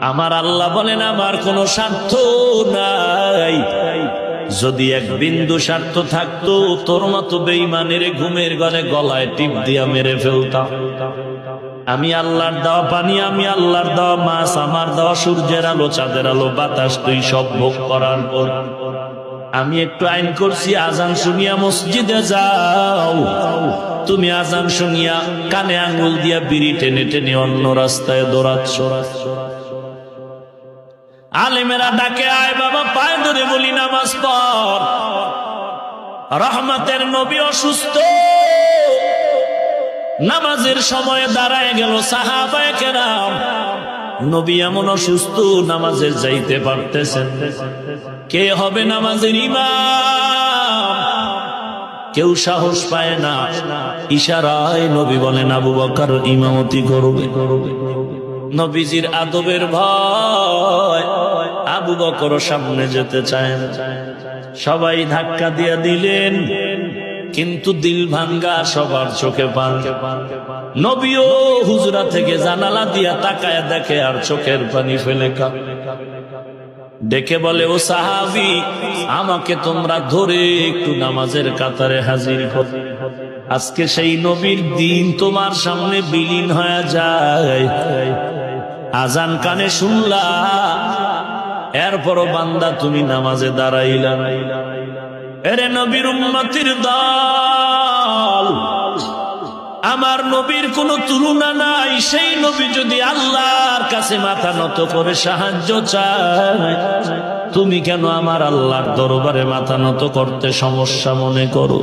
আমার আল্লাহ বলেন আমার কোনো স্বার্থ নাই। যদি এক বিন্দু স্বার্থ থাকতো তোর মতো বেঈমানের ঘুমের ঘরে গলায় টিপ দিয়া মেরে ফেলতাম। আমি আল্লাহর দেওয়া পানি, আমি আল্লাহর দেওয়া মাছ, আমার দেওয়া সূর্যের আলো, চাঁদের আলো, বাতাস, তুই সব ভোগ করার পর আমি একটু আইন করছি, আজান শুনিয়া মসজিদে যাও। তুমি আজান শুনিয়া কানে আঙ্গুল দিয়া বিড়ি টেনে টেনে অন্য রাস্তায় দৌড়াচ্ছ। আলেমেরা ডাকে আয় বাবা, পায়ে ধরে বলি নামাজ পড়। রহমতের নবী অসুস্থ, নামাজের সময় দাঁড়ায় গেল সাহাবায়ে কেরাম। নবী এমন অসুস্থ, নামাজে যাইতে পারতেছেন। কে হবে নামাজের ইমাম? কেউ সাহস পায় না। ইশারায় নবী বলেন আবু বকর ইমামতি করবে। নবীজির আদবের ভয় আবু বকর সামনে যেতে চায় না। সবাই ধাক্কা দিয়ে দিলেন, কিন্তু দিল ভাঙ্গা সবার চোখে পানি। নবীও হুজরা থেকে জানালা দিয়া তাকায় দেখে আর চোখের পানি ফেলে কাঁদে। ডেকে বলে, ও সাহাবী, আমাকে তোমরা ধরে একটু নামাজের কাতারে হাজির করো। আজকে সেই নবীর দিন তোমার সামনে বিলীন হয়ে যায়। আজান কানে শুনলা, এরপরও বান্দা তুমি নামাজে দাঁড়াইলা। এরে নবীর উম্মতির দল, আমার নবীর কোনো তুলনা নাই। সেই নবী যদি আল্লাহর কাছে মাথা নত করে সাহায্য চায়, তুমি কেন আমার আল্লাহর দরবারে মাথা নত করতে সমস্যা মনে করো?